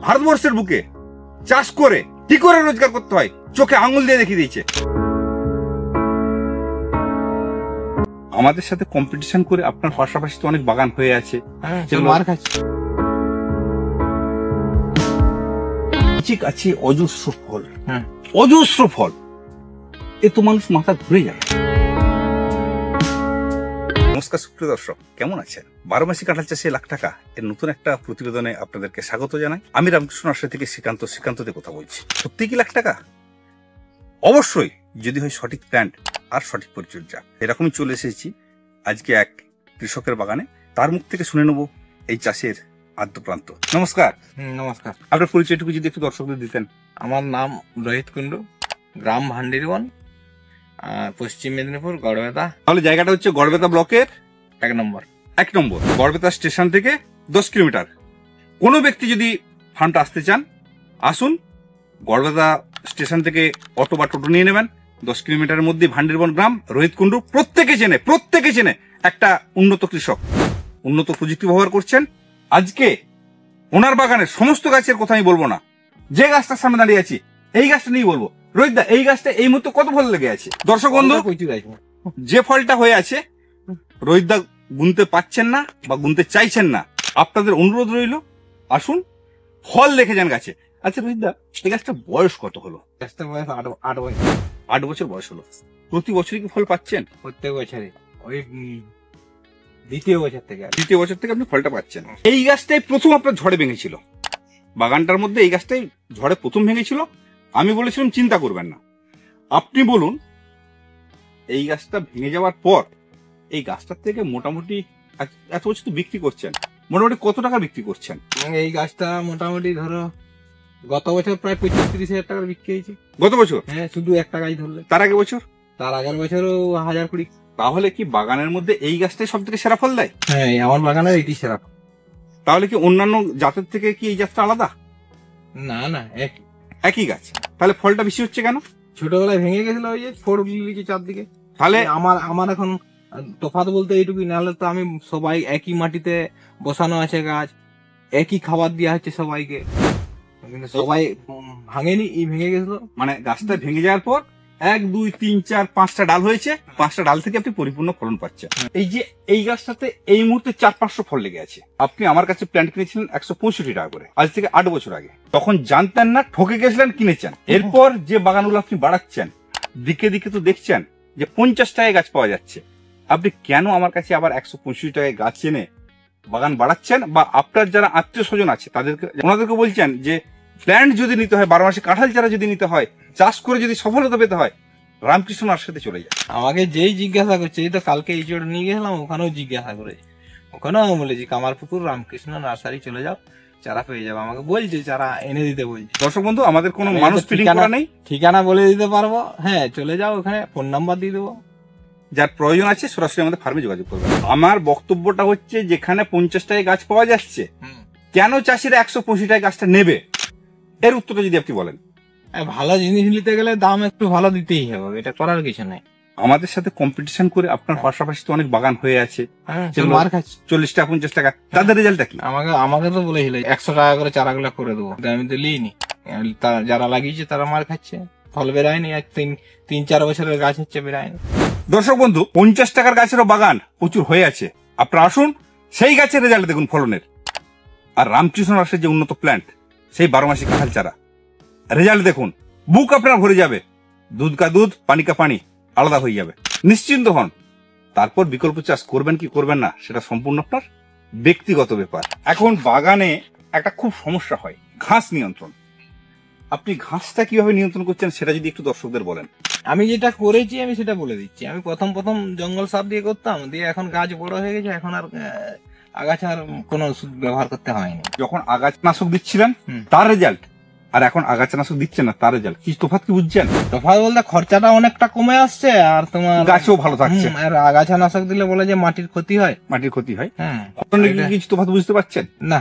ভারতবর্ষের বুকে চাষ করে কি করে রোজগার করতে হয় চোখে আঙুল দিয়ে দেখিয়ে দিয়েছে। আমাদের সাথে কম্পিটিশন করে আপনার পাশাপাশি তো অনেক বাগান হয়ে আছে, আছে অজস্র ফল, অজস্র ফল, এ তো মানুষ মাথা ঘুরে যায়। নমস্কার সুপ্রিয় দর্শক, কেমন আছেন? 12 মাসি কাঁঠাল চাষে লাখ টাকা এর নতুন একটা প্রতিবেদনে আপনাদেরকে স্বাগত জানাই। আমি রামকৃষ্ণ নার্সারি থেকে শ্রীকান্ততে কথা বলছি। সত্যি কি লাখ টাকা? অবশ্যই, যদি হয় সঠিক প্ল্যান্ট আর সঠিক পরিচর্যা। এরকমই চলে এসেছি আজকে এক কৃষকের বাগানে, তার মুখ থেকে শুনে নেব এই চাষের আদ্যপ্রান্ত। নমস্কার। নমস্কার। আপনার পরিচয়টুকু যদি একটু দর্শকদের দিতেন। আমার নাম রোহিত কুন্ডু, গ্রাম ভান্ডিরবন, পশ্চিম মেদিনীপুর, গড়বেতা। তাহলে জায়গাটা হচ্ছে গড়বেতা ব্লকের 1 নম্বর। গড়বেতা স্টেশন থেকে 10 কিলোমিটার। কোনো ব্যক্তি যদি ফার্মটা আসতে চান, আসুন। গড়বেতা স্টেশন থেকে অটো বা টোটো নিয়ে নেবেন। 10 কিলোমিটারের মধ্যে ভান্ডিরবন গ্রাম। রোহিত কুন্ডু প্রত্যেকে চেনে একটা উন্নত কৃষক, উন্নত প্রযুক্তি ব্যবহার করছেন। আজকে ওনার বাগানের সমস্ত গাছের কথা আমি বলবো না, যে গাছটার সামনে দাঁড়িয়ে আছি এই গাছটা নিয়ে বলবো। রোহিত দা, এই গাছটা এই মুহূর্তে কত ফল লেগে আছে? দর্শক বন্ধু, যে ফলটা হয়ে আছে রোহিত দা গুনতে পাচ্ছেন না বা গুনতে চাইছেন না, আপনাদের অনুরোধ রইল আসুন, ফল দেখে যান গাছে। আচ্ছা রোহিত দা, এই গাছটা বয়স কত হলো? গাছটা বয়স 8 বছর। 8 বছর বয়স হলো। প্রতি বছরই কি ফল পাচ্ছেন? প্রত্যেক বছরে, ওই দ্বিতীয় বছর থেকে আপনি ফলটা পাচ্ছেন। এই গাছটাই প্রথম আপনার ঝড়ে ভেঙেছিল, বাগানটার মধ্যে এই গাছটাই ঝড়ে প্রথম ভেঙেছিল। আমি বলেছিলাম চিন্তা করবেন না। আপনি বলুন, এই গাছটা ভেঙে যাওয়ার পর এই গাছটার থেকে মোটামুটি এত বছর তো বিক্রি করছেন, মোটামুটি কত টাকা বিক্রি করছেন? এই গাছটা মোটামুটি ধরো গত বছর প্রায় 25-30 হাজার টাকা বিক্রি হয়েছে। গত বছর? হ্যাঁ, শুধু একটা গাছ ধরলে। তার আগের বছর? তার আগের বছরও 1020। তাহলে কি বাগানের মধ্যে এই গাছটাই সব থেকে সেরা ফল দেয়? হ্যাঁ, আমার বাগানের এটি সেরা ফল। তাহলে কি অন্যান্য জাতের থেকে কি এই জাতটা আলাদা? না না, একই গাছ। তাহলে ফলটা বেশি হচ্ছে কেন? ছোটবেলায় ভেঙে গেছিল, ওই যে ফোড় লিচি চারদিকে। তাহলে আমার এখন তফাৎ বলতে এইটুকুই, নাহলে তো আমি সবাই একই মাটিতে বসানো আছে গাছ, একই খাবার দেওয়া হচ্ছে সবাইকে, কিন্তু সবাই ভাঙেনি, ভেঙে গেছিল। মানে গাছটা ভেঙে যাওয়ার পর 1, 2, 3, 4, 5টা ডাল হয়েছে, 5টা ডাল থেকে আপনি পরিপূর্ণ ফলন পাচ্ছেন। এই যে এই গাছটাতে এই মুহূর্তে 400-500 ফল লেগে আছে। আপনি আমার কাছে প্ল্যান্ট কিনেছিলেন 165 টাকা করে, আজ থেকে 8 বছর আগে। তখন জানতেন না, ঠকে গেছিলেন, কিনেছেন। এরপর যে বাগানগুলো আপনি বাড়াচ্ছেন, দিকে দিকে তো দেখছেন যে 50 টাকায় গাছ পাওয়া যাচ্ছে। আপনি কেন আমার কাছে আবার 165 টাকায় গাছ এনে বাগান বাড়াচ্ছেন? বা আপনার যারা আত্মীয় স্বজন আছে ওনাদেরকে বলছেন যে প্ল্যান্ট যদি নিতে হয়, 12 মাসে কাঁঠাল চারা যদি নিতে হয়, চাষ করে যদি সফলতা পেতে হয়, রামকৃষ্ণ নার্সারিতে চলে যায়। আমাকে যেই জিজ্ঞাসা করছে, এই তো কালকে এই চোট নিয়ে গেলাম, ওখানেও জিজ্ঞাসা করেছে, ওখানেও আমি বলেছি কামারপুকুর রামকৃষ্ণ নার্সারি চলে যাও, চারা পেয়ে যাবো। আমাকে বলছে চারা এনে দিতে বলছে। দর্শক বন্ধু, আমাদের কোনো মানুষ ফিডিং করা নেই, ঠিকানা বলে দিতে পারবো। হ্যাঁ, চলে যাও, ওখানে ফোন নাম্বার দিয়ে দেবো, যার প্রয়োজন আছে সরাসরি আমাদের ফার্মে যোগাযোগ করবে। আমার বক্তব্যটা হচ্ছে, যেখানে 50 টাকায় গাছ পাওয়া যাচ্ছে, কেন চাষিরা 125 টাকায় গাছটা নেবে? এর উত্তরটা যদি আপনি বলেন। ভালো জিনিস নিতে গেলে দাম একটু ভালো দিতেই হবে, এটা করার কিছু নাই। আমাদের সাথে কম্পিটিশন করে আপনার পাশাপাশি তো অনেক বাগান হয়ে আছে, 40 টাকা 50 টাকা, তাদের রেজাল্টটা কি? আমাকে তো বলেছিল 100 টাকা করে চারাগুলো করে দেবো, আমি তো লিইনি। যারা লাগিয়েছে তারা মার খাচ্ছে, ফল বেরায়নি, 3-4 বছরের গাছ হচ্ছে, বেরায়নি। দর্শক বন্ধু, 50 টাকার গাছেরও বাগান প্রচুর হয়ে আছে। আপনারা আসুন, সেই গাছের রেজাল্ট দেখুন ফলনের। আর রামকৃষ্ণ নার্সারির যে উন্নত প্ল্যান্ট, সেই 12 মাসি কাঁঠাল চারা, রেজাল্ট দেখুন, বুক আপনার ভরে যাবে। দুধ কা দুধ, পানি কা পানি আলাদা হয়ে যাবে, নিশ্চিন্ত হন। তারপর বিকল্প চাষ করবেন কি করবেন না, সেটা সম্পূর্ণ আপনার ব্যক্তিগত ব্যাপার। এখন বাগানে একটা খুব সমস্যা হয়, ঘাস নিয়ন্ত্রণ। আপনি ঘাসটা কিভাবে নিয়ন্ত্রণ করছেন সেটা যদি একটু দর্শকদের বলেন। আমি যেটা করেছি আমি সেটা বলে দিচ্ছি। আমি প্রথম জঙ্গল সার দিয়ে করতাম, দিয়ে এখন গাছ বড় হয়ে গেছে, এখন আর আগাছার কোনো ওষুধ ব্যবহার করতে হয়নি। যখন আগাছানাশক দিচ্ছিলেন তার রেজাল্ট, আর এখন আগাছানাশক দিচ্ছেন না তার রেজাল্ট, কি তফাৎ কি বুঝছেন? তফাৎ বলতে খরচাটা অনেকটা কমে আসছে, আর তোমার গাছও ভালো থাকছে। আর আগাছানাশক দিলে বলে যে মাটির ক্ষতি হয়, হ্যাঁ। ফলনের কিছু তফাৎ বুঝতে পারছেন? না,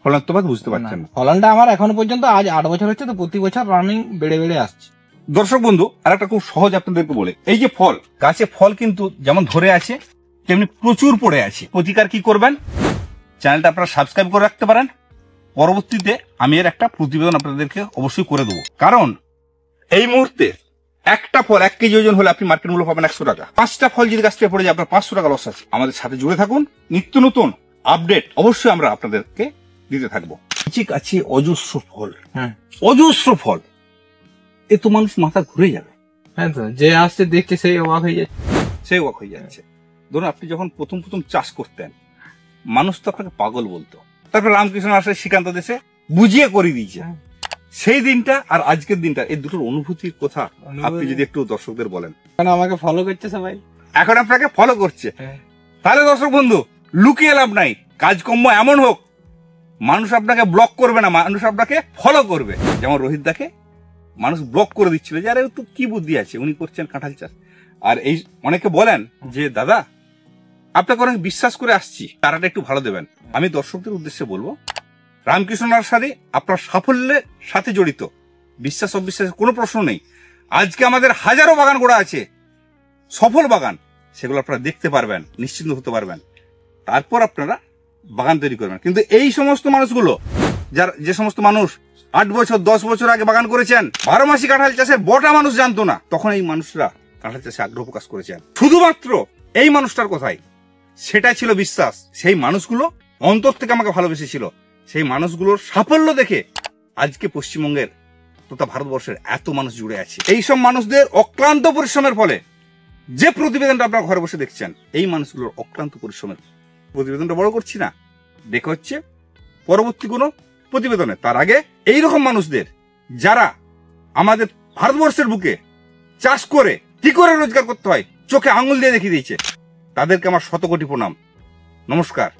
ফলন তফাৎ বুঝতে পারছেন না। ফলনটা আমার এখনো পর্যন্ত, আজ 8 বছর হচ্ছে তো, প্রতি বছর রানিং বেড়ে আসছে। দর্শক বন্ধু, আর একটা খুব সহজ আপনাদেরকে বলে, এই যে ফল, গাছে ফল কিন্তু যেমন ধরে আছে তেমনি প্রচুর পড়ে আছে। প্রতিকার কি করবেন? চ্যানেলটা আপনারা সাবস্ক্রাইব করে রাখতে পারেন, পরবর্তীতে আমি এর একটা প্রতিবেদন আপনাদেরকে অবশ্যই করে দেবো। কারণ এই মুহূর্তে একটা ফল 1 কেজি ওজন হলে আপনি মার্কেট মূল্য পাবেন 100 টাকা। 5টা ফল যদি গাছ থেকে পড়ে যায় আপনার 500 টাকা লস আছে। আমাদের সাথে জুড়ে থাকুন, নিত্য নতুন আপডেট অবশ্যই আমরা আপনাদেরকে দিতে থাকবো। ঠিক আছে, অজস্র ফল, অজস্র ফল, এ তো মানুষ মাথা ঘুরে যাবে। হ্যাঁ তো, যে আসছে দেখছে সেই অবাক হয়ে যাচ্ছে, সেই অবাক হয়ে যাচ্ছে। ধরুন আপনি যখন প্রথম চাষ করতেন, মানুষ তো আপনাকে পাগল বলতো। তারপর রামকৃষ্ণ আসে শ্রীকান্ত দেশে বুঝিয়ে করে দিয়েছে। সেই দিনটা আর আজকের দিনটা, এই দুটোর অনুভূতির কথা আপনি যদি একটু দর্শকদের বলেন। কারণ আমাকে ফলো করছে সবাই, এখন আপনাকে ফলো করছে। তাহলে দর্শক বন্ধু, লুকিয়ে লাভ নাই, কাজকর্ম এমন হোক মানুষ আপনাকে ব্লক করবে না, মানুষ আপনাকে ফলো করবে। যেমন রোহিত দাকে মানুষ ব্লক করে দিচ্ছিল যে আরে তো কি বুদ্ধি আছে, উনি করছেন কাঁঠাল চাষ। আর এই অনেকে বলেন যে দাদা আপনাকে অনেক বিশ্বাস করে আসছি, তারাটা একটু ভালো দেবেন। আমি দর্শকদের উদ্দেশ্যে বলবো, রামকৃষ্ণ নার্সারি আপনার সাফল্যের সাথে জড়িত, বিশ্বাস অবিশ্বাসের কোনো প্রশ্ন নেই। আজকে আমাদের হাজারো বাগান গোড়া আছে, সফল বাগান, সেগুলো আপনারা দেখতে পারবেন, নিশ্চিন্ত হতে পারবেন। তারপর আপনারা বাগান তৈরি করবেন। কিন্তু এই সমস্ত মানুষগুলো, যে সমস্ত মানুষ 8 বছর 10 বছর আগে বাগান করেছেন, 12 মাসি কাঁঠাল চাষের বটা মানুষ জানতো না, তখন এই মানুষরা কাঁঠাল চাষে আগ্রহ প্রকাশ করেছেন শুধুমাত্র এই মানুষটার কথাই। সেটাই ছিল বিশ্বাস। সেই মানুষগুলো অন্তর থেকে আমাকে ভালোবেসেছিল। সেই মানুষগুলোর সাফল্য দেখে আজকে পশ্চিমবঙ্গের তথা ভারতবর্ষের এত মানুষ জুড়ে আছে। এই সব মানুষদের অক্লান্ত পরিশ্রমের ফলে যে প্রতিবেদনটা আপনারা ঘরে বসে দেখছেন, এই মানুষগুলোর অক্লান্ত পরিশ্রমের প্রতিবেদনটা বড় করছি না, দেখা হচ্ছে পরবর্তী কোনো প্রতিবেদনে। তার আগে এইরকম মানুষদের, যারা আমাদের ভারতবর্ষের বুকে চাষ করে কি করে রোজগার করতে হয় চোখে আঙুল দিয়ে দেখিয়ে দিয়েছে, তাদেরকে আমার শতকোটি প্রণাম, নমস্কার।